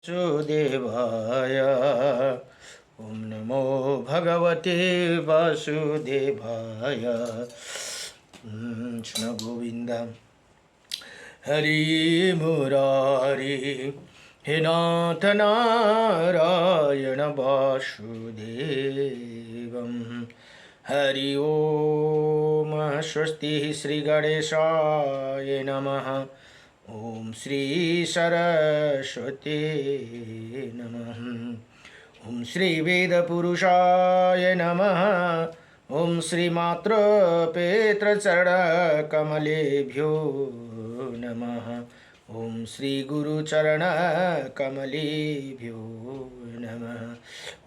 वासुदेवाय। ॐ नमो भगवते वासुदेवाय। कृष्ण गोविंद हरि मुरारी हे नाथ नारायण वासुदेवं। हरि ओम स्वस्ति श्री गणेशाय नमः। ओम श्री सरस्वती नमः। ओम श्री वेद पुरुषाय नमः। ओम श्री मात्र पेत्र चरण कमलेभ्यो नमः। ओम श्री गुरु चरण कमलेभ्यो नमः।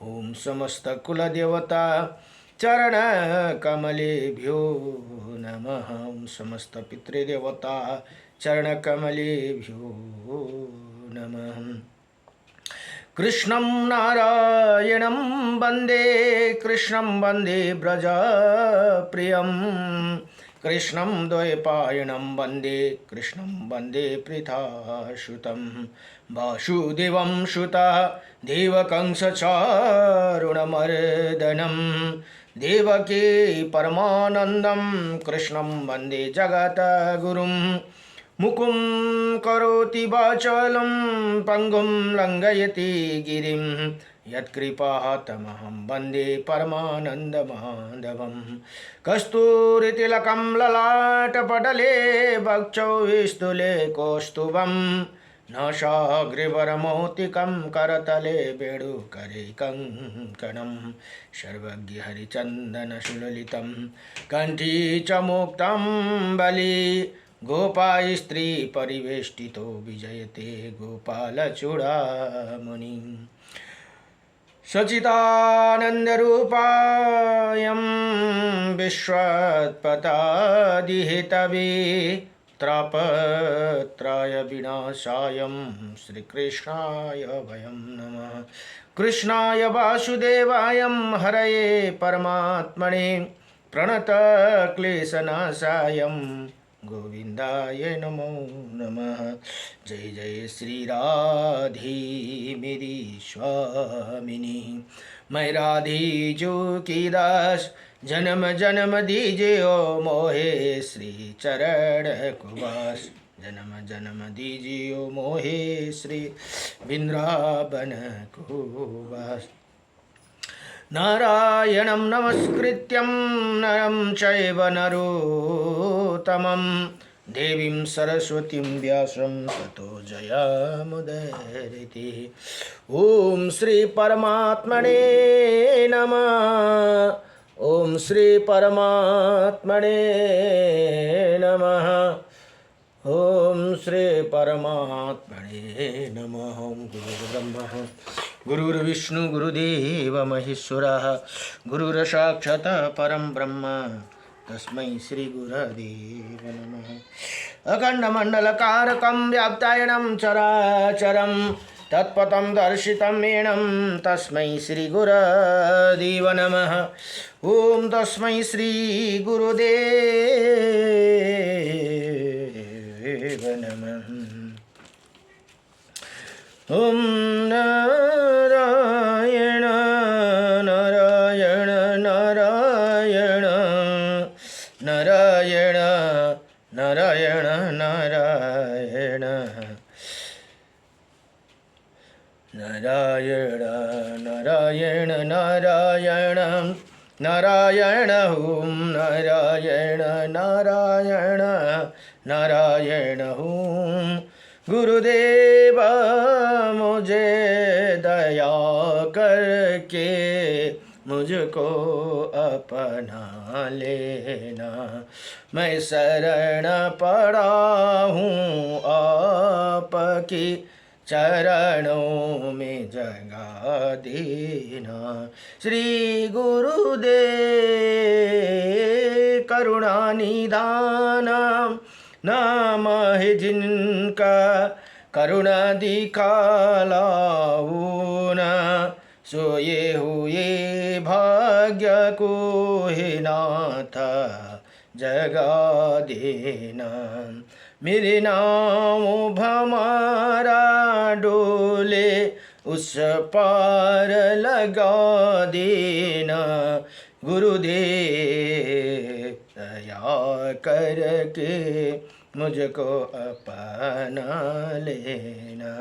ओम समस्त कुल देवता चरण कमलेभ्यो नमः। ओम समस्त पितृदेवता चरण कमलेभ्यो नमः। कृष्णं नारायणं वन्दे कृष्णं वन्दे व्रजप्रियं। कृष्णं द्वैपायनं वन्दे कृष्णं वन्दे पृथासुतं। वासुदेवं सुतः देवकंसचारुणमर्दनं। देवकी परमानन्दं कृष्णं वन्दे जगद्गुरुं। मुकुं करोति वाचालं पंगुं लंघयति गिरिं। यत्कृपातमहं वन्दे परमानन्दमाधवं। कस्तूरितिलकं ललाटपटले वक्षोस्तुले कौस्तुभं। नासाग्रवरमौक्तिकं करतले वेणुकरे कङ्कणं। सर्वज्ञ हरिचन्दनसुललितं कण्ठी च मुक्तं बलि। गोपाय स्त्री परिवेष्टितो विजयते गोपालचूडामणि। सच्चिदानन्दरूपायं विश्वोत्पत्यादिहेतवे। त्रापत्राय विनाशायं श्रीकृष्णाय वयं नमः। कृष्णाय वासुदेवाय हरये परमात्मने प्रणतक्लेशनाशाय गोविंदाय नमो नमः। जय जय श्री राधे मेरी स्वामिनी। मैं राधे जो की दास जन्म जन्म दीजिए ओ मोहे श्री चरण कुवास। जन्म जन्म दीजिए ओ मोहे श्री वृंदावन कुवास। नारायणं नमस्कृत्यं नरं चैव नरोत्तमं। देवीं सरस्वतीं व्यासं ततो जयमुदीरयेत्। ॐ श्री परमात्मने नमः। ॐ श्री परमात्मने नमः। ओम श्री परमात्मने नमः। ओम गुरुर्ब्रह्मा गुरुर्विष्णु गुरुदेव महेश्वरः। गुरुर्साक्षात् परं ब्रह्म तस्मै श्री गुरवे नमः। अखण्डमण्डलकारकं व्याप्तायनं चराचरं तत्पदं दर्शितं येनं तस्मै श्री गुरुदेव नमः। ओम तस्मै श्री गुरुदेव नमः। ओम नारायण नारायण नारायण नारायण नारायण नारायण नारायण नारायण नारायण नारायण। ओम नारायण नारायण नारायण। ओम गुरुदेव मुझे दया करके मुझको अपना लेना। मैं शरण पड़ा हूँ आपकी चरणों में जगा देना। श्री गुरुदेव करुणा निधान नाम है जिनका करुणा दिखालाओ ना। सोए हुए भाग्य को ही नाथ जगा देना। मेरे नाम भमरा डोले उस पार लगा देना गुरुदेव दया करके मुझको अपना लेना।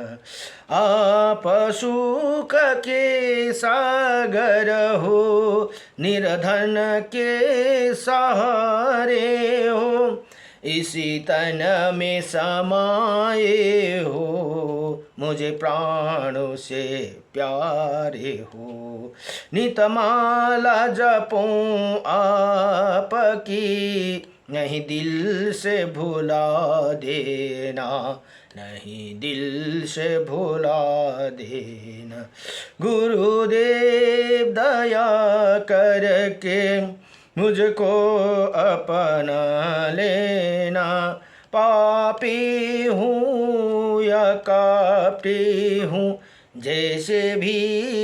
आप सुख के सागर हो निर्धन के सहारे हो इसी तन में समाये हो मुझे प्राणों से प्यारे हो। नितमाला जपूं आपकी नहीं दिल से भुला देना नहीं दिल से भुला देना। गुरुदेव दया करके मुझको अपना लेना। पापी हूँ या कपटी हूँ जैसे भी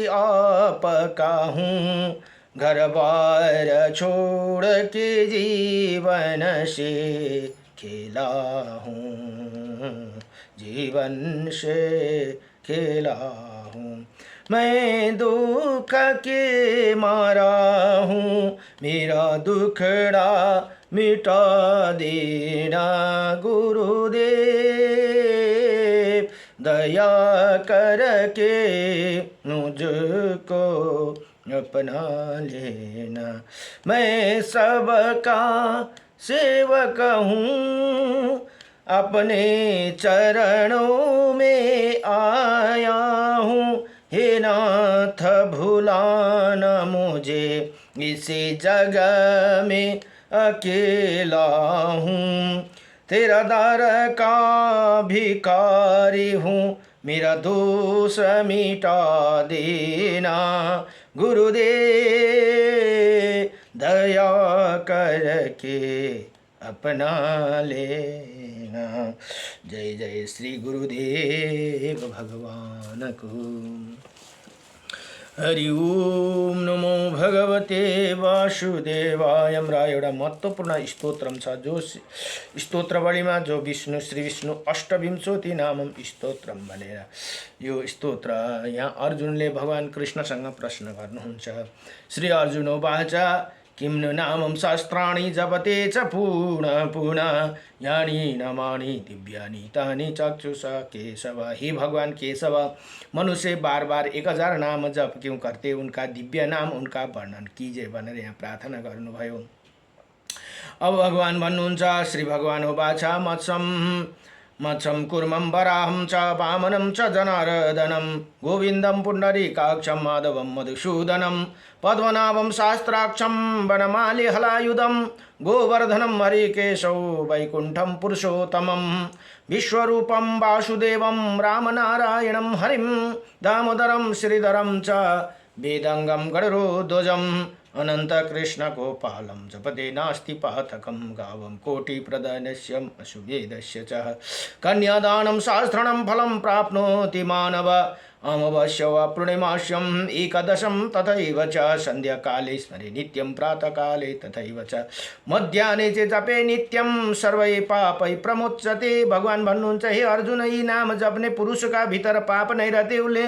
आपका हूँ घर बार छोड़ के जीवन से खेला हूँ जीवन से खेला हूँ। मैं दुख के मारा हूँ मेरा दुखड़ा मिटा देना गुरुदेव दया करके मुझको अपना लेना। मैं सबका सेवक हूँ अपने चरणों में आया हूँ। हे नाथ भुलाना मुझे इसी जगह में अकेला हूँ। तेरा दर का भिखारी हूँ मेरा दोष मिटा देना गुरुदेव दया करके अपना लेना। जय जय श्री गुरुदेव भगवान को। हरि ओम नमो भगवते वासुदेवाय। हाम्रो एउटा महत्त्वपूर्ण स्तोत्रम छ जो स्तोत्रवलीमा जो विष्णु श्री विष्णु अष्टविंशति नामम स्तोत्रम भनेर यो स्तोत्र यहाँ अर्जुनले भगवान कृष्णसँग प्रश्न गर्नुहुन्छ। श्री अर्जुन उवाच किं नु नामं शास्त्राणि जपते च पुनः पुनः यानि नामानि दिव्यानि तानि चक्षुषा केशव। हे भगवान केशव मनुष्य बार बार 1000 नाम जप क्यों करते उनका दिव्य नाम उनका वर्णन कीजिए भनेर यहाँ प्रार्थना गर्नुभयो। अब भगवान भन्नुहुन्छ श्री भगवान उवाच मत्सम कुर्मं वराहं च वामनं च जनार्दनं गोविन्दं पुण्डरीकाक्षं माधवं मधुसूदनं पद्मनाभं शास्त्राक्षं वनमाली हलायुधं गोवर्धनं हरिकेशौ वैकुण्ठं पुरुषोत्तमं विश्वरूपं वासुदेवं रामनारायणं हरिं दामोदरं श्रीधरं च वेदांगं गणरोध्वजं अनंत कृष्ण गोपालं जपते नास्ति पातकं गावं कोटिप्रदानस्य अशुभेदस्य च कन्यादानं सहस्रणं फलं प्राप्नोति मानव अमावास्या वा पूर्णिमास्यम् एकदशं तथैव च संध्याकाले स्मरे नित्यं प्रातःकाले तथैव च मध्याह्ने च जपे नित्यं सर्वै पापै प्रमुच्यते। भगवान भन्नुहुन्छ हे अर्जुन यी नाम जप्ने पुरुषका भित्र पाप नै रहते उसले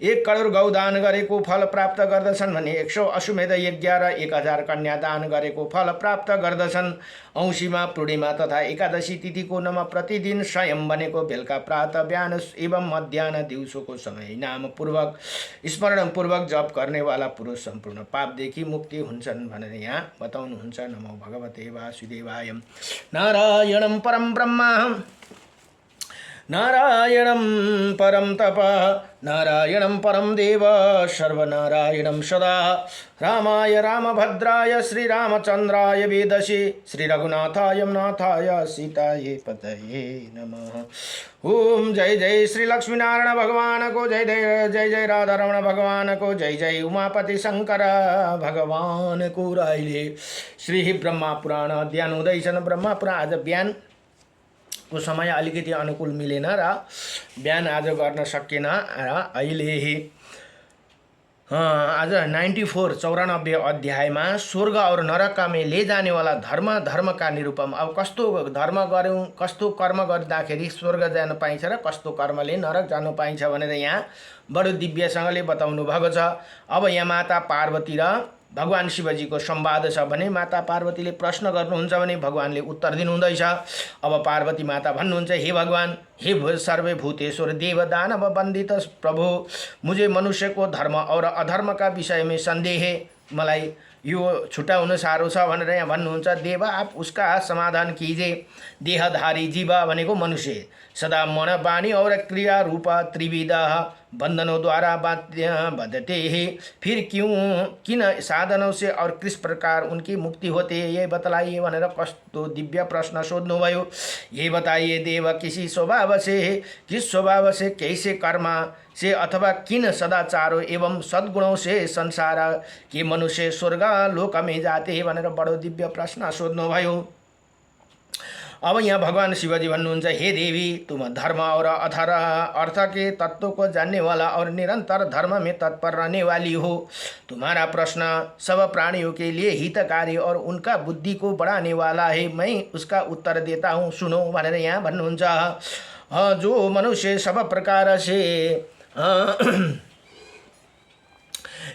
1 करोड गौदान गरेको फल प्राप्त गर्दछन् भने 100 अश्वमेध यज्ञ र 1000 कन्या दान गरेको फल प्राप्त गर्दछन्। औँसीमा पूर्णिमा तथा एकादशी तिथिको नमा प्रतिदिन स्वयं बनेको बेलुका प्रातः बिहान एवं मध्याह्न दिउँसोको समय नाम पूर्वक स्मरण पूर्वक जप गर्नेवाला पुरुष सम्पूर्ण पापदेखि मुक्ति हुन्छन् भनेर यहाँ बताउनुहुन्छ। नमो भगवते वासुदेवाय। नारायणं परम ब्रह्म नारायणं परम तप नारायणं परम देव सर्वनारायणं सदा रामाय रामभद्राय श्रीरामचन्द्राय वेदसे श्रीरघुनाथाय नाथाय सीताये पतये नमः। ओम जय जय श्री लक्ष्मीनारायण भगवान को जय जय जय जय राधारमण भगवान को जय जय उमापति शंकर भगवान को राहिले। श्री ब्रह्मा पुराण अध्ययन हुँदैछन्। ब्रह्मा पुराण आज बिहान को समय अलिकति अनुकूल मिलेन र बिहान आज गर्न सकेन र अहिले आज 94 अध्यायमा स्वर्ग और नरकमा ले जाने वाला धर्म का निरूपम। अब कस्तो धर्म गऱ्यौँ, कस्तो कर्म गर्दाखेरि स्वर्ग जान पाइन्छ र कस्तो कर्मले नरक जानु पाइन्छ भनेर यहाँ बडो दिव्यसँगले बताउनु भएको छ। अब यहाँ माता पार्वती र भगवान शिवजीको संवाद छ भने माता पार्वतीले प्रश्न गर्नुहुन्छ भने भगवानले उत्तर दिनुहुँदैछ। अब पार्वती माता भन्नुहुन्छ, हे भगवान, हे सर्वे भूतेश्वर देव दानव वन्दित प्रभु, मुझे मनुष्य को धर्म और अधर्म का विषय में संदेह है। मलाई यो छुट्याउन साह्रो छ भनेर यहाँ भन्नुहुन्छ। देव आप उसका समाधान कीजिए। देहधारी जीव भनेको मनुष्य सदा मन वाणी और क्रिया रूप त्रिविध बंधनों द्वारा बंधते हैं, फिर किन साधनों से और किस प्रकार उनकी मुक्ति होती है, ये बताइए भनेर कस्तो दिव्य प्रश्न सोध्नुभयो। ये बताइए देव, किसी स्वभाव से, किस स्वभाव से, कैसे कर्म से अथवा किन सदाचारों एवं सद्गुणों से संसार के मनुष्य स्वर्ग लोक में जाते हैं भनेर बडो दिव्य प्रश्न सोध्नुभयो। अब यहाँ भगवान शिवजी भन्नुहुन्छ, हे देवी, तुम धर्म और अर्थ के तत्व को जानने वाला और निरंतर धर्म में तत्पर रहने वाली हो। तुम्हारा प्रश्न सब प्राणियों के लिए हितकारी और उनका बुद्धि को बढ़ाने वाला है। मैं उसका उत्तर देता हूँ, सुनो भनेर यहाँ भन्नुहुन्छ। जो मनुष्य सब प्रकार से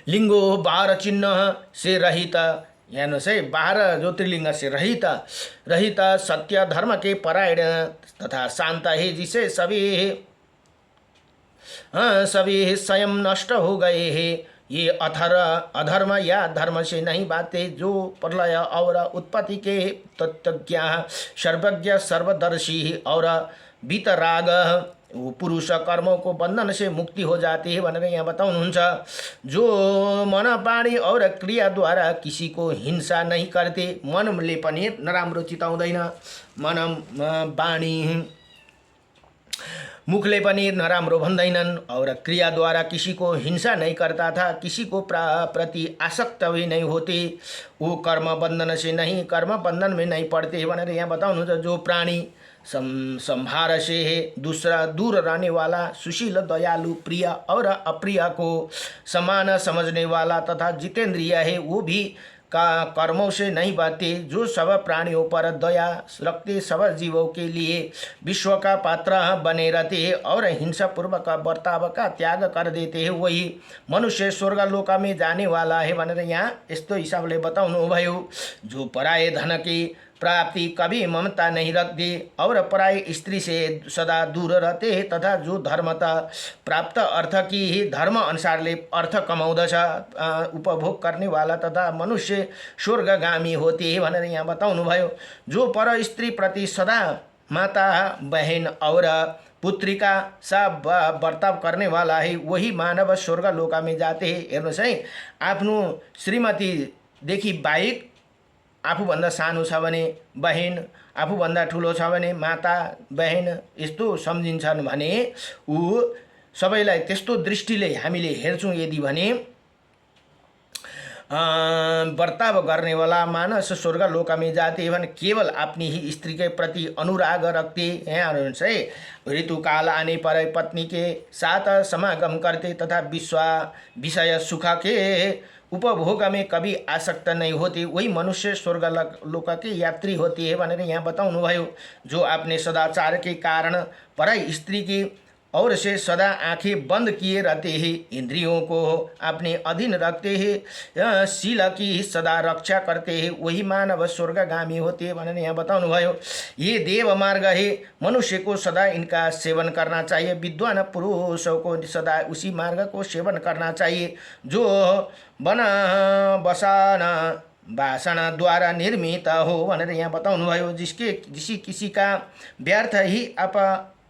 लिंगो 12 चिन्ह से रहित, हेर्नुहोस् है, 12 ज्योतिर्लिंग से रहित सत्य धर्म के परायण तथा शांत है, जिसे सभी स्वयं नष्ट हो गए हैं। ये अधर्म या धर्म से नहीं बातें, जो प्रलय और उत्पत्ति के तत्वज्ञ, सर्वज्ञ, सर्वदर्शी और वीतराग वो पुरुष कर्मों को बंधन से मुक्ति हो जाती है भनेर यहाँ बताउनुहुन्छ। जो मन वाणी और क्रिया द्वारा किसी को हिंसा नहीं करते, मनले पनि नराम्रो चिताउँदैन, मन वाणी मुखले पनि नराम्रो भन्दैनन्, और क्रिया द्वारा किसी को हिंसा नहीं करता था, किसी को प्रति आसक्त भी नहीं होते, वो कर्म बंधन से नहीं, कर्म बंधन में नहीं पड़ते भनेर यहाँ बताउनुहुन्छ। जो प्राणी संभार से है दूसरा दूर रहने वाला, सुशील, दयालु, प्रिय और अप्रिय को समान समझने वाला तथा जितेंद्रिय है, वो भी का कर्मों से नहीं बचते। जो सब प्राणियों पर दया रखते, सब जीवों के लिए विश्व का पात्र बने रहते हैं और हिंसा पूर्वक बर्ताव का त्याग कर देते हैं, वही मनुष्य स्वर्गलोक में जाने वाला है भनेर यहाँ यस्तो हिसाबले बताउनु भयो। जो पराये धन की प्राप्ति कभी ममता नहीं रखते और पराई स्त्री से सदा दूर रहते हैं, तथा जो धर्मता प्राप्त अर्थ की ही धर्म अनुसारले अर्थ कमाउँदछ, उपभोग करने वाला तथा मनुष्य स्वर्गगामी होते हैं भनेर यहाँ बताउनु भयो। जो पर स्त्री प्रति सदा माता, बहन और पुत्रिका सा बर्ताव करने वाला है, वही मानव स्वर्गलोक में जाते हैं। हेर्नुहोस् है, आफ्नो श्रीमतीदेखि बाहेक आफूभन्दा सानो छ भने बहन, आफूभन्दा ठुलो छ भने माता, बहन यस्तो सम्झिन्छन् भने ऊ सबैलाई त्यस्तो दृष्टिले हामीले हेर्छौँ यदि भने बर्ताव करने वाला मानस स्वर्गलोक में जाते हैं भने केवल अपनी ही स्त्री के प्रति अनुराग रखते हैं से ऋतुकाल आने पर पत्नी के साथ समागम करते तथा विषय सुख के उपभोग में कभी आसक्त नहीं होती, वही मनुष्य स्वर्गलोक के यात्री होती है भनेर यहाँ बताउनु भयो। जो अपने सदाचार के कारण पराई स्त्री की और से सदा आंखें बंद किए रहते हैं, इंद्रियों को अपने अधीन रखते हैं, शील की सदा रक्षा करते हैं, वही मानव स्वर्गगामी होते हैं भनेर यहाँ बताउनु भयो। ये देव मार्ग है, मनुष्य को सदा इनका सेवन करना चाहिए, विद्वान पुरुषों को सदा उसी मार्ग को सेवन करना चाहिए। जो बन बसाना वासना द्वारा निर्मित हो भनेर यहाँ बताउनु भयो। जिसके किसी का व्यर्थ ही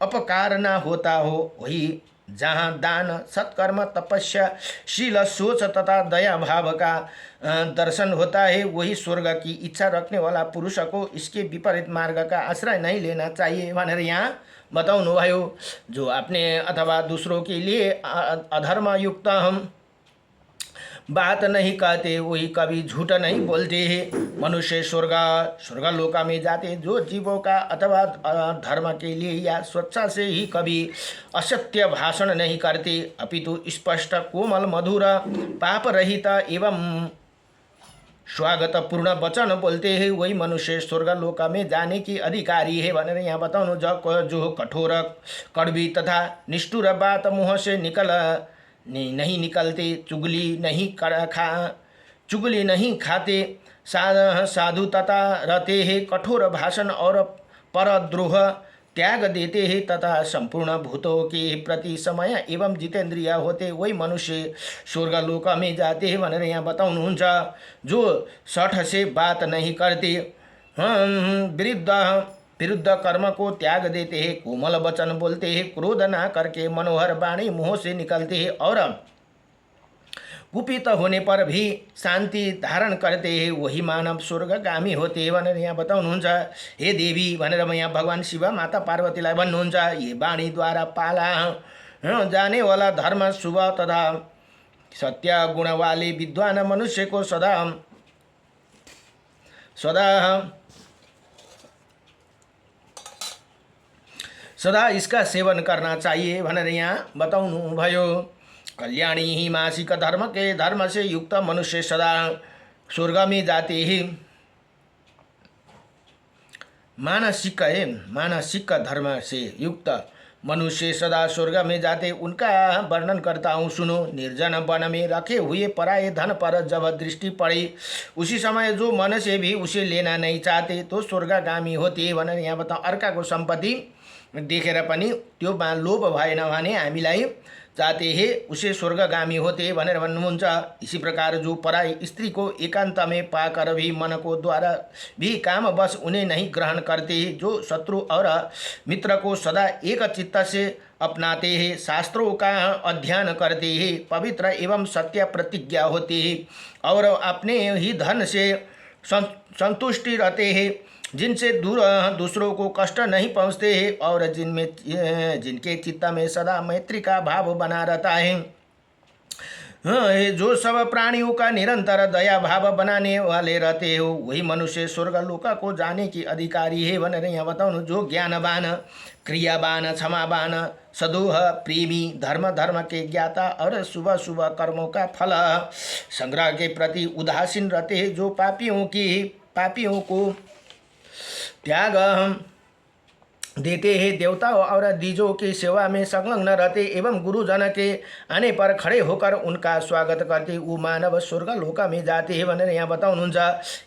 अपकार न होता हो, वही जहाँ दान, सत्कर्म, तपस्या, शील, सोच तथा दया भाव का दर्शन होता है, वही स्वर्ग की इच्छा रखने वाला पुरुष को इसके विपरीत मार्ग का आश्रय नहीं लेना चाहिए भनेर यहाँ बताउनु भयो। जो अपने अथवा दूसरों के लिए अधर्म युक्त हम बात नहीं कहते, वही कभी झूठ नहीं बोलते हैं। मनुष्य स्वर्गलोक में जाते जो जीवों का अथवा धर्म के लिए या स्वेच्छा से ही कभी असत्य भाषण नहीं करते, अपितु स्पष्ट कोमल मधुर पाप रहित एवं स्वागतपूर्ण वचन बोलते हैं, वही मनुष्य स्वर्गलोक में जाने की अधिकारी है भनेर यहाँ बताउनु। जो कठोर कड़वी तथा निष्ठुर बात मुँह से नहीं निकलते, चुगली नहीं खाते, साधु तथा रहते हैं, कठोर भाषण और परद्रोह त्याग देते हैं तथा संपूर्ण भूतों के प्रति समय एवं जितेंद्रिय होते, वही मनुष्य स्वर्गलोक में जाते हैं भनेर यहाँ बताउनुहुन्छ। जो सठ से बात नहीं करते, विरुद्ध कर्म को त्याग देते हैं, कोमल वचन बोलते हैं, क्रोध ना करके मनोहर वाणी मुँह से निकलते हैं और कुपित होने पर भी शांति धारण करते हैं, वही मानव स्वर्गगामी होते हैं भनेर यहाँ बताउनुहुन्छ। हे देवी भनेर यहाँ भगवान शिव माता पार्वतीलाई भन्नुहुन्छ, ये वाणीद्वारा पाला जाने वाला धर्म शुभ तथा सत्य गुण वाले विद्वान मनुष्य को सदा इसका सेवन करना चाहिए भनेर यहाँ बताउनु भयो। कल्याणी ही मासिक धर्म से युक्त मनुष्य सदा स्वर्ग में जाते हैं। मानसिक धर्म से युक्त मनुष्य सदा स्वर्ग में जाते, उनका वर्णन करता हूँ सुनो। निर्जन वन में रखे हुए पराये धन पर जब दृष्टि पड़ी, उसी समय जो मन से भी उसे लेना नहीं चाहते तो स्वर्गगामी होते भनेर यहाँ बताऊँ। अर्काको सम्पत्ति देखेर पनि त्यो लोभ भएन भने हामीलाई चाहते हैं उसे स्वर्गगामी होते भनेर भन्नुहुन्छ। इसी प्रकार जो पराई स्त्री को एकांत में पाकर भी मन को द्वारा भी काम बस उन्हें नहीं ग्रहण करते हैं, जो शत्रु और मित्र को सदा एक चित्त से अपनाते हैं, शास्त्रों का अध्ययन करते हैं, पवित्र एवं सत्य प्रतिज्ञा होते हैं और अपने ही धन से संतुष्टि रहते हैं, जिनसे दूसरों को कष्ट नहीं पहुँचते हैं और जिनके चित्त में सदा मैत्री का भाव बना रहता है। जो सब प्राणियों का निरंतर दया भाव बनाने वाले रहते हो, वही मनुष्य स्वर्गलोक को जाने की अधिकारी है भनेर यहाँ बताउनु। जो ज्ञानवान, क्रियावान, क्षमावान, सदोह, प्रेमी, धर्म के ज्ञाता और शुभ कर्मों का फल संग्रह के प्रति उदासीन रहते हैं, जो पापियों को त्याग देते हैं, देवताओं और द्विजों की सेवा में संलग्न रहते एवं गुरुजन के आने पर खड़े होकर उनका स्वागत करते, वो मानव स्वर्गलोक में जाते हैं भनेर यहाँ बताउनुहुन्छ।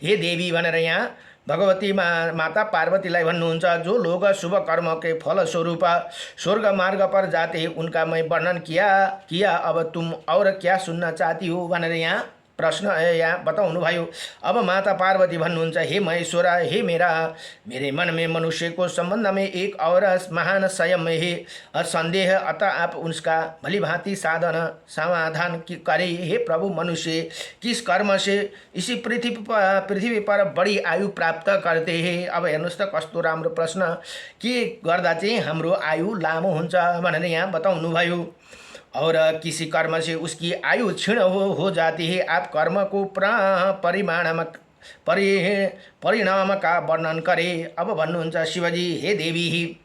हे देवी भनेर यहाँ भगवती माता पार्वतीलाई भन्नुहुन्छ। जो लोग शुभ कर्म के फल स्वरूप स्वर्ग मार्ग पर जाते हैं उनका मैं वर्णन किया, अब तुम और क्या सुनना चाहती हो भनेर यहाँ प्रश्न यहाँ बताउनु भयो। अब माता पार्वती भन्नुहुन्छ, हे महेश्वर, हे मेरे मन में मनुष्य को संबंध में एक और महान संयम है संदेह, अतः आप उसका भलीभांति समाधान करे। हे प्रभु, मनुष्य किस कर्म से इसी पृथ्वी पर बड़ी आयु प्राप्त करते हैं? अब हेर्नुहोस् त कस्तो राम्रो प्रश्न, के गर्दा चाहिँ हाम्रो आयु लामो हुन्छ भनेर यहाँ बताउनु भयो। और किसी कर्म से उसकी आयु क्षीण हो जाती है। आप कर्म को परिणाम का वर्णन करें। अब भन्नुहुन्छ शिवजी, हे देवी,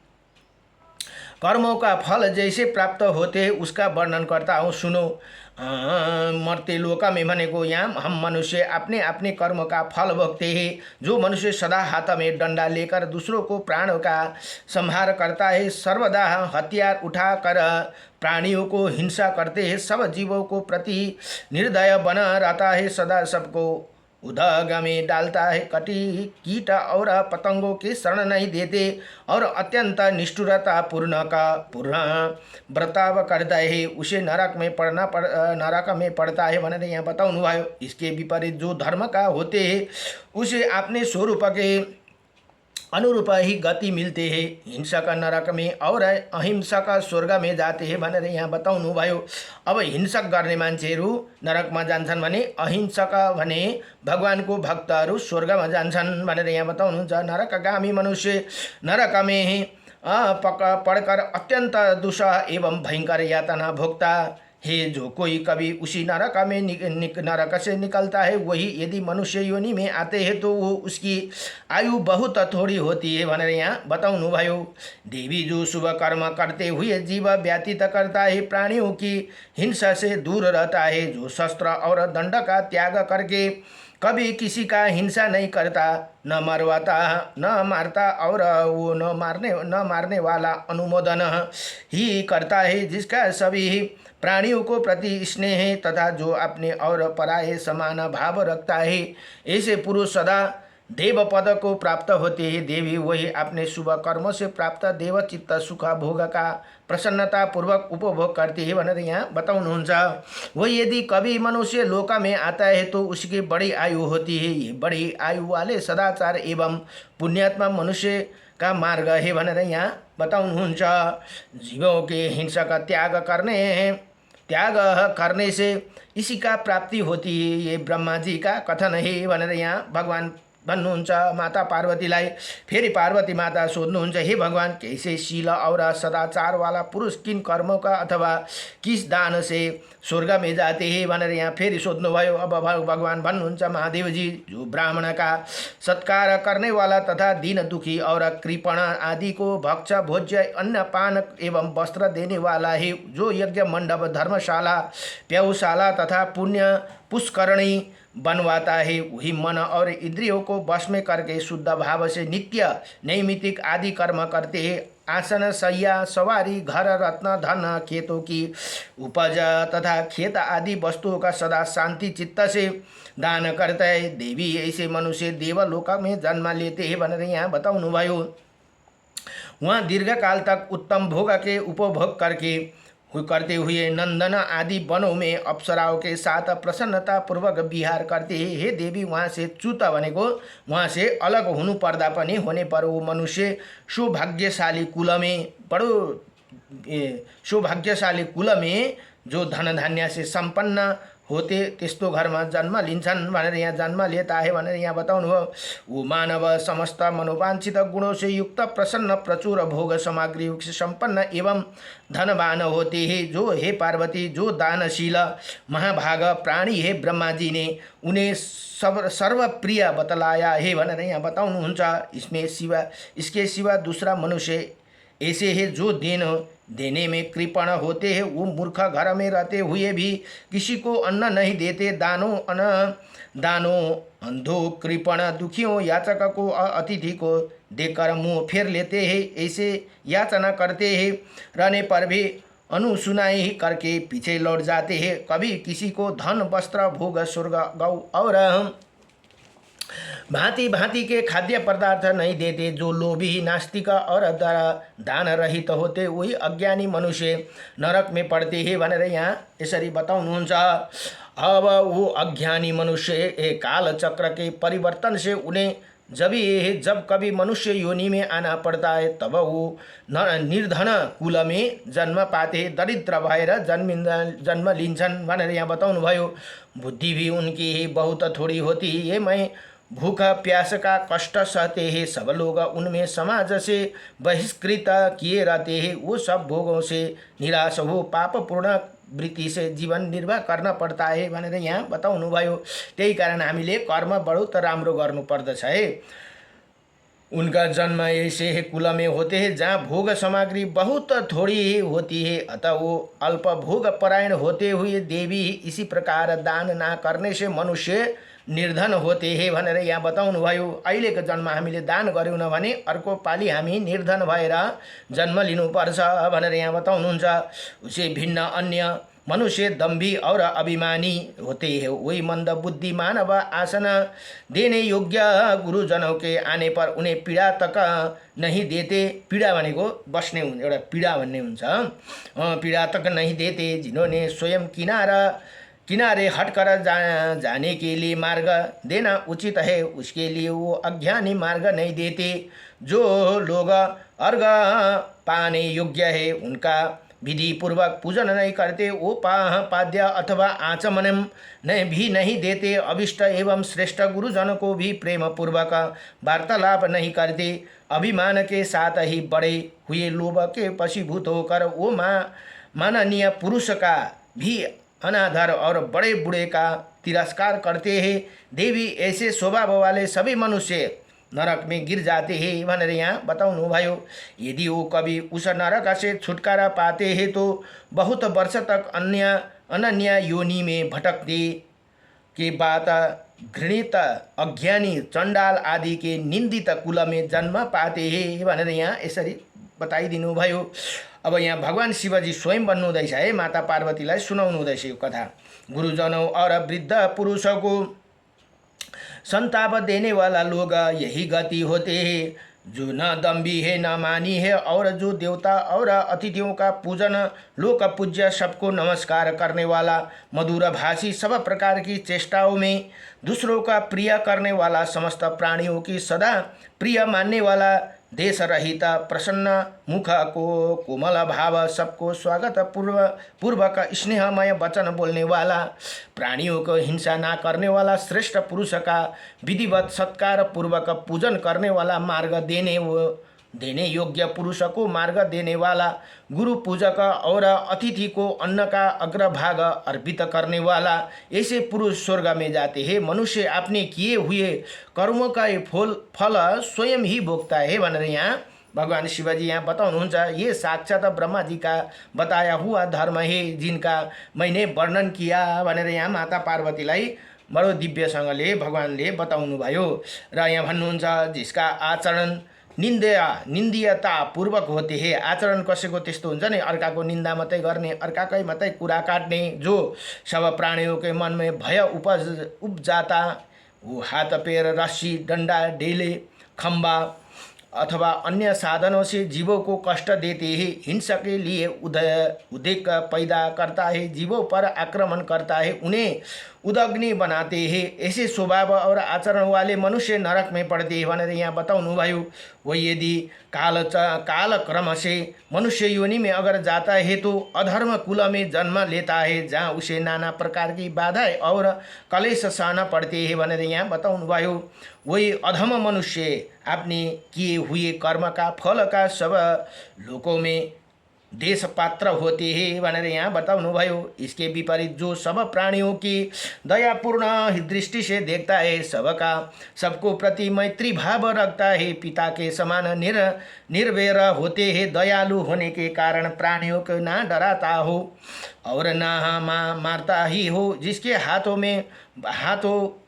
कर्मों का फल जैसे प्राप्त होते हैं उसका वर्णन करता हूँ सुनो। मर्त्य लोक में भनेको यहाँ हम मनुष्य अपने अपने कर्म का फल भोगते हैं। जो मनुष्य सदा हाथ में डंडा लेकर दूसरों को प्राणों का संहार करता है, सर्वदा हथियार उठाकर प्राणियों को हिंसा करते हैं, सब जीवों को प्रति निर्दय बना रहता है, सदा सबको उदग में डालता है, कीट और पतंगों की शरण नहीं देते और अत्यंत निष्ठुरता पूर्ण बर्ताव करता है, उसे नरक में पड़ता है भनेर यहाँ बताउनु भयो। इसके विपरीत जो धर्म का होते हैं उसे अपने स्वरूप के अनुरूप ही गति मिलते हैं। हिंसक नरक में और अहिंसक स्वर्ग में जाते हैं भनेर यहाँ बताउनु भयो। अब हिंसक गर्ने मान्छेहरू नरकमा जान्छन् भने अहिंसक भने भगवानको भक्तहरू स्वर्गमा जान्छन् भनेर यहाँ बताउनुहुन्छ। नरकगामी मनुष्य नरक में पड़कर अत्यंत दुष्ट एवं भयंकर यातना भोक्ता हे जो कोई कभी उसी नरक में नरक से निकलता है, वही यदि मनुष्य योनि में आते हैं तो वो उसकी आयु बहुत थोड़ी होती है भनेर यहाँ बताउनु भयो। देवी जो शुभ कर्म करते हुए जीव व्यतीत करता है, प्राणियों की हिंसा से दूर रहता है, जो शस्त्र और दंड का त्याग करके कभी किसी का हिंसा नहीं करता, न मरवाता न मारता और वो न मारने वाला अनुमोदन ही करता है, जिसका सभी प्राणियों को प्रति स्नेह है तथा जो अपने और पराये समान भाव रखता है, ऐसे पुरुष सदा देव पद को प्राप्त होते हैं। देवी वही अपने शुभ कर्मों से प्राप्त देव चित्त सुख भोग का प्रसन्नता पूर्वक उपभोग करते हैं भनेर यहाँ बताउनुहुन्छ। वही यदि कभी मनुष्य लोक में आता है तो उसकी बड़ी आयु होती है। ये बड़ी आयु वाले सदाचार एवं पुण्यात्मा मनुष्य का मार्ग है भनेर यहाँ बताउनुहुन्छ। जीवों के हिंसा का त्याग करने से इसी का प्राप्ति होती है, ये ब्रह्मा जी का कथन है भनेर यहाँ भगवान भन्नुहुन्छ। माता पार्वतीलाई फेरि पार्वती माता सोध्नुहुन्छ, हे भगवान, कैसे शील और सदाचार वाला पुरुष किन कर्मों का अथवा किस दान से स्वर्ग में जाते हैं भनेर यहाँ फेरि सोध्नुभयो। अब भगवान भन्नुहुन्छ, महादेव जी, जो ब्राह्मण का सत्कार करने वाला तथा दीन दुखी और कृपण आदि को भक्ष भोज्य अन्न पान एवं वस्त्र देने वाला है, जो यज्ञ मंडप धर्मशाला प्यौशाला तथा पुण्य पुष्करणी बनवाता है, वही मन और इंद्रियों को वश में करके शुद्ध भाव से नित्य नैमित्तिक आदि कर्म करते हैं। आसन शय्या सवारी घर रत्न धन खेतों की उपज तथा खेत आदि वस्तुओं का सदा शांति चित्त से दान करता है। देवी ऐसे मनुष्य देवलोक में जन्म लेते हैं भनेर यहाँ बताउनु भयो। वहाँ दीर्घकाल तक उत्तम भोग के उपभोग करते हुए नंदन आदि वनों में अप्सराओं के साथ प्रसन्नता पूर्वक विहार करते हैं। हे देवी, वहाँ से च्युत भनेको वहाँ से अलग हुनु पर्दा पनि होने पर वो मनुष्य सौभाग्यशाली कुल में जो धन धान्य से संपन्न होते त्यस्तो घरमा जन्म लिन्छन् भनेर यहाँ जन्म लेता है भनेर यहाँ बताउनु हो। वो मानव समस्त मनोवांछित गुणों से युक्त प्रसन्न प्रचुर भोग सामग्री से संपन्न एवं धनवान होते हैं। जो हे पार्वती, जो दानशील महाभाग प्राणी है, ब्रह्मा जी ने उन्हें सर्वप्रिय बतलाया है भनेर यहाँ बताउनुहुन्छ। इसके सिवा दूसरा मनुष्य ऐसे है जो देने में कृपण होते हैं। वो मूर्ख घर में रहते हुए भी किसी को अन्न नहीं देते, दानों अंधों कृपण दुखियों याचक को अतिथि को देकर मुंह फेर लेते हैं। ऐसे याचना करते हैं रहने पर भी अनुसुनाई करके पीछे लौट जाते हैं। कभी किसी को धन वस्त्र भोग स्वर्ग गौ और भांति भांति के खाद्य पदार्थ नहीं देते। जो लोभी नास्तिक और दान रहित होते वही अज्ञानी मनुष्य नरक में पड़ते हैं भनेर यहाँ यसरी बताउनुहुन्छ। अब वो अज्ञानी मनुष्य काल चक्र के परिवर्तन से उन्हें जब कभी मनुष्य योनि में आना पड़ता है तब वो निर्धन कुल में जन्म पाते, दरिद्र भएर जन्म लिन्छन् भनेर यहाँ बताउनु भयो। बुद्धि भी उनकी बहुत थोड़ी होती है। मैं भूख प्यास का कष्ट सहते हैं। सब लोग उनमें समाज से बहिष्कृत किए रहते हैं। वो सब भोगों से निराश हो पापपूर्ण वृत्ति से जीवन निर्वाह करना पड़ता है भनेर यहाँ बताउनु भयो। त्यही कारण हामीले कर्म बहुत राम्रो गर्नुपर्दछ है। उनका जन्म ऐसे कुल में होते हैं जहाँ भोग सामग्री बहुत थोड़ी होती है, अतः वो अल्प भोग परायण होते हुए देवी इसी प्रकार दान ना करने से मनुष्य निर्धन होते हैं भनेर यहाँ बताउनु भयो। अहिलेको जन्म हामीले दान गऱ्यौँ भने अर्को पालि हामी निर्धन भएर जन्म लिनुपर्छ भनेर यहाँ बताउनुहुन्छ। उसे भिन्न अन्य मनुष्य दम्भी और अभिमानी होते हैं। वही मंद बुद्धि मानव आसन देने योग्य गुरुजनों के आने पर उन्हें पीड़ा तक नहीं देते। पीड़ा भनेको बस्ने एउटा पीड़ा भन्ने हुन्छ, पीड़ा तक नहीं देते। जिन्होंने स्वयं किनारे हटकर जाने के लिए मार्ग देना उचित है, उसके लिए वो अज्ञानी मार्ग नहीं देते। जो लोग अर्घ पाने योग्य है उनका विधि पूर्वक पूजन नहीं करते, वो पाद्य अथवा आचमन भी नहीं देते। अभिष्ट एवं श्रेष्ठ गुरुजन को भी प्रेम पूर्वक वार्तालाप नहीं करते। अभिमान के साथ ही बड़े हुए लोभ के वशीभूत होकर वो माननीय पुरुष का भी अनादर और बड़े बूढ़े का तिरस्कार करते हैं। देवी ऐसे स्वभाव वाले सभी मनुष्य नरक में गिर जाते हैं भनेर यहाँ बताउनु भयो। यदि वो कभी उस नरक से छुटकारा पाते हैं तो बहुत वर्ष तक अनन्य योनि में भटकते के बाद घृणित अज्ञानी चण्डाल आदि के निन्दित कुल में जन्म पाते हैं भनेर यहाँ यसरी बताइदिनु भयो। अब यहाँ भगवान शिवजी स्वयं बन्नुहुँदैछ है, माता पार्वतीलाई सुनाउनु हुँदैछ यो कथा। गुरुजनों और वृद्ध पुरुषों को संताप देने वाला लोग यही गति होते हैं, जो न दम्भी है न मानी है, और जो देवता और अतिथियों का पूजन, लोक पूज्य, सबको नमस्कार करने वाला, मधुर भाषी, सब प्रकार की चेष्टाओं में दूसरों का प्रिय करने वाला, समस्त प्राणियों की सदा प्रिय मानने वाला, देश रहित प्रसन्न मुख को कोमल भाव, सबको स्वागत पूर्वक स्नेहमय वचन बोलने वाला, प्राणियों को हिंसा ना करने वाला, श्रेष्ठ पुरुष का विधिवत सत्कार पूर्वक पूजन करने वाला, मार्ग देने योग्य पुरुष को मार्ग देने वाला, गुरु पूजक और अतिथि को अन्न का अग्रभाग अर्पित करने वाला, ऐसे पुरुष स्वर्ग में जाते हैं। मनुष्य अपने किए हुए कर्मों का फल स्वयं ही भोगता है भनेर यहाँ भगवान शिवजी यहाँ बताउनुहुन्छ। ये साक्षात ब्रह्मा जी का बताया हुआ धर्म है, जिनका मैंने वर्णन किया भनेर यहाँ माता पार्वतीलाई बडो दिव्यसँगले भगवानले बताउनु भयो। र यहाँ भन्नुहुन्छ, जिसका आचरण निन्दीयता पूर्वक होते हैं। आचरण कसैको त्यस्तो हुन्छ नि, अर्काको निन्दा मात्रै गर्ने, अर्काकै मात्रै कुरा काट्ने, जो सब प्राणियों के मन में भय उपजाता, वो हाथ पैर रस्सी डंडा ढेले खम्बा अथवा अन्य साधनों से जीवों को कष्ट देते हैं, हिंसा के लिए उद्वेग पैदा करता है, जीवों पर आक्रमण करता है, उन्हें उदग्नि बनाते हैं, ऐसे स्वभाव और आचरण वाले मनुष्य नरक में पड़ते हैं भनेर यहाँ बताउनु भयो। वही यदि काल क्रम से मनुष्य योनि में अगर जाता है तो अधर्म कुल में जन्म लेता है, जहाँ उसे नाना प्रकार की बाधाएं और कलेश सहना पड़ते हैं भनेर यहाँ बताउनु भयो। वही अधम मनुष्य अपने किए हुए कर्म का फल का सब लोकों में देश पात्र होते हैं भनेर यहाँ बताउनु भयो। इसके विपरीत जो सब प्राणियों की दयापूर्ण दृष्टि से देखता है, सबको प्रति मैत्री भाव रखता है, पिता के समान निर्भय होते हैं, दयालु होने के कारण प्राणियों को ना डराता हो और ना मारता ही हो, जिसके हाथों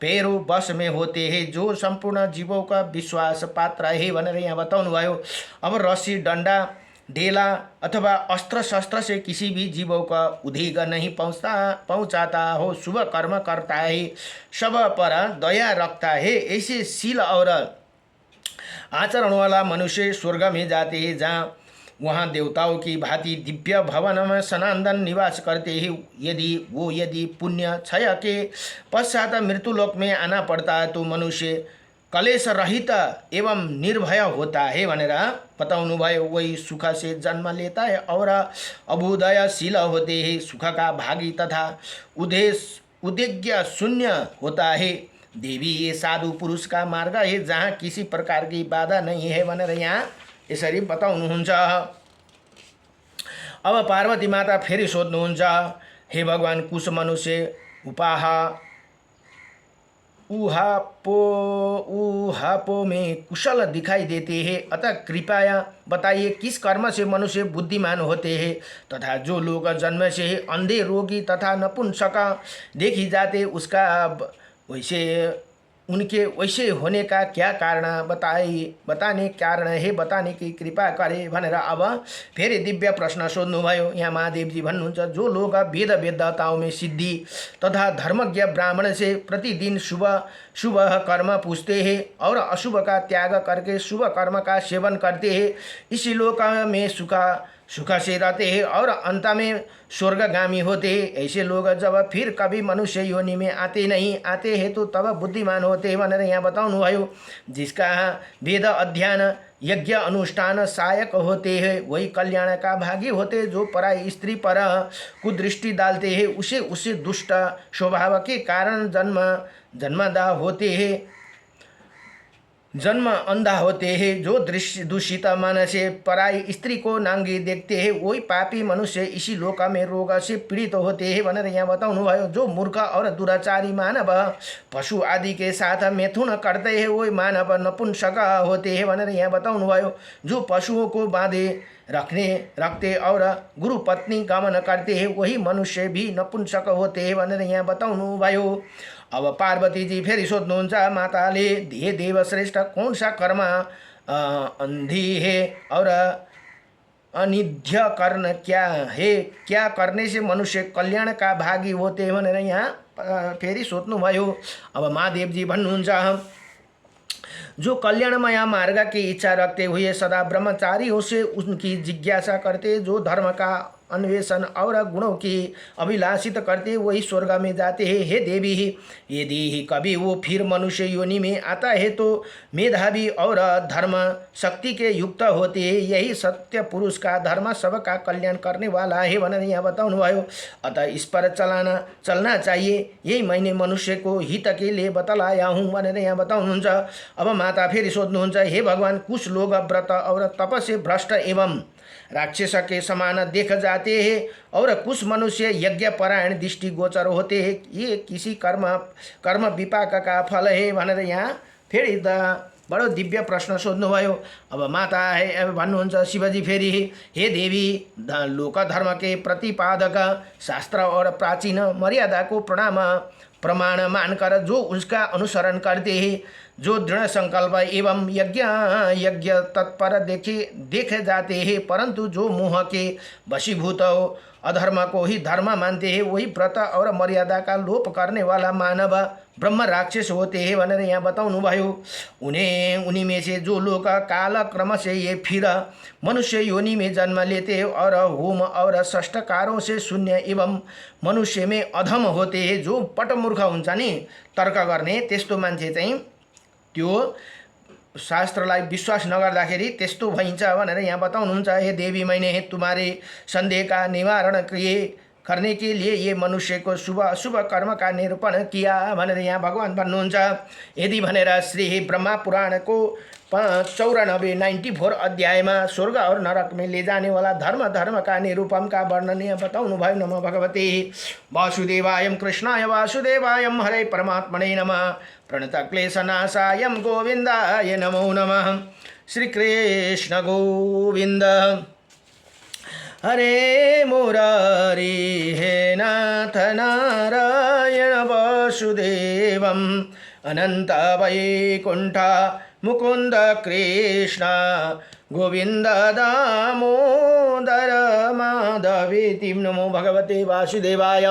पैरों बस में होते हैं, जो संपूर्ण जीवों का विश्वास पात्र है भनेर यहाँ बताउनु भयो। अब रस्सी डंडा ढेला अथवा अस्त्र शस्त्र से किसी भी जीवों का उद्वेग नहीं पहुंचाता हो, शुभ कर्म करता है, सब पर दया रखता है, ऐसे शील और आचरण वाला मनुष्य स्वर्ग में जाते हैं, जहाँ वहाँ देवताओं की भांति दिव्य भवन में सनातन निवास करते हैं। यदि पुण्य क्षय के पश्चात मृत्युलोक में आना पड़ता है तो मनुष्य कलेश रहित एवं निर्भय होता है भनेर बताउनु भयो। वही सुख से जन्म लेता है और अभुदयशील होते हैं, सुख का भागी तथा उद्वेग शून्य होता है। देवी ये साधु पुरुष का मार्ग है, जहाँ किसी प्रकार की बाधा नहीं है भनेर यहाँ यसरी बताउनुहुन्छ। अब पार्वती माता फेरि सोध्नुहुन्छ, हे भगवान, कुछ मनुष्य ऊहापो में कुशल दिखाई देते हैं, अतः कृपया बताइए किस कर्म से मनुष्य बुद्धिमान होते हैं, तथा जो लोग जन्म से अंधे, रोगी तथा नपुंसक देखी जाते, उनके वैसे होने का क्या कारण बताने की कृपा करे भनेर अब फेरि दिव्य प्रश्न सोध्नुभयो। यहाँ महादेव जी भन्नुहुन्छ, जो लोग वेद वेदताओं में सिद्धि तथा धर्मज्ञ ब्राह्मण से प्रतिदिन शुभ कर्म पूछते हैं और अशुभ का त्याग करके शुभ कर्म का सेवन करते हैं, इसी लोक में सुख से रहते हैं और अंत में स्वर्गगामी होते हैं। ऐसे लोग जब फिर कभी मनुष्य योनि में आते हैं तो तब बुद्धिमान होते हैं भनेर यहाँ बताउनु भयो। जिसका वेद अध्ययन यज्ञ अनुष्ठान सहायक होते हैं, वही कल्याण का भागी होते हैं। जो पराई स्त्री पर कुदृष्टि डालते हैं, उसे दुष्ट स्वभाव के कारण जन्मदा होते हैं। जन्म अंधा होते हैं, जो दृश्य दूषित मन से पराई स्त्री को नांगी देखते हैं, वही पापी मनुष्य इसी लोक में रोग से पीड़ित होते हैं भनेर यहाँ बताउनु भयो। जो मूर्ख और दुराचारी मानव पशु आदि के साथ मैथुन करते हैं, वही मानव नपुंसक होते हैं भनेर यहाँ बताउनु भयो। जो पशुओं को बांधे रखते और गुरु पत्नी गमन करते हैं, वही मनुष्य भी नपुंसक होते हैं भनेर यहाँ बताउनु भयो। अब पार्वती जी फेरि सोध्नुहुन्छ माताले, हे देव श्रेष्ठ, कौन सा कर्म अंधी है और अनिध्य कर्म क्या है, क्या करने से मनुष्य कल्याण का भागी होते हैं भनेर यहाँ फेरि सोध्नुभयो। अब महादेव जी भन्नुहुन्छ, जो कल्याणमय मार्ग की इच्छा रखते हुए सदा ब्रह्मचारियों से उनकी जिज्ञासा करते, जो धर्म का अन्वेषण और गुणों की अभिलाषित करते, वही स्वर्ग में जाते हैं। हे देवी, यदि कभी वो फिर मनुष्य योनि में आता है तो मेधावी और धर्म शक्ति के युक्त होते हैं। यही सत्य पुरुष का धर्म सबका कल्याण करने वाला है भनेर यहाँ बताउनु भयो। अतः इस पर चलना चाहिए, यही मैंने मनुष्य को हित के लिए बतलाया हूँ भनेर यहाँ बताउनुहुन्छ। अब माता फेरि सोध्नुहुन्छ, हे भगवान, कुछ लोग व्रत और तप से भ्रष्ट एवं राक्षस के समान देख जाते हैं और कुछ मनुष्य यज्ञ परायण दृष्टि गोचर होते हैं। ये किसी कर्म विपाक का फल है भनेर यहाँ फेरि बडो दिव्य प्रश्न सोध्नुभयो। अब माता है भन्नुहुन्छ शिवजी फेरि, हे देवी, लोक धर्म के प्रतिपादक शास्त्र और प्राचीन मर्यादा को प्रमाण मानकर जो उसका अनुसरण करते हैं, जो दृढ़ संकल्प एवं यज्ञ तत्पर देखे जाते हैं, परंतु जो मोह के वशीभूत हो अधर्म को ही धर्म मानते हैं, वही व्रत और मर्यादा का लोप करने वाला मानव ब्रह्म राक्षस होते हैं भनेर यहाँ बताउनु भयो। उन्हीं में से जो लोग काल क्रम से ये फिर मनुष्य योनि में जन्म लेते हैं और होम और षष्ठकारों से शून्य एवं मनुष्य में अधम होते हैं, जो पटमूर्ख हुन्छ नि तर्क गर्ने, त्यस्तो मान्छे चाहिँ त्यो शास्त्रलाई विश्वास नगर्दाखेरि त्यस्तो भइन्छ भनेर यहाँ बताउनुहुन्छ। हे देवी, मैंने तुम्हारे संदेह का निवारण करने के लिए ये मनुष्य को शुभ अशुभ कर्म का निरूपण किया भनेर यहाँ भगवान भन्नुहुन्छ। यदि भनेर श्री ब्रह्मा पुराण को 94 अध्याय में स्वर्ग और नरक में ले जाने वाला धर्म का निरूपण का वर्णन यहाँ बताउनु भयो। नमो भगवते वासुदेवाय कृष्णाय वासुदेवाय हरे परमात्मने नमः। प्रणत क्लेशनाशाय गोविंदाय नमो नमः। श्री कृष्ण गोविंद। हरे मुरारी हे नाथ नारायण वासुदेवम अनंत वैकुंठ मुकुंद कृष्ण गोविंद दामोदर माधवेति। नमो भगवते वासुदेवाय।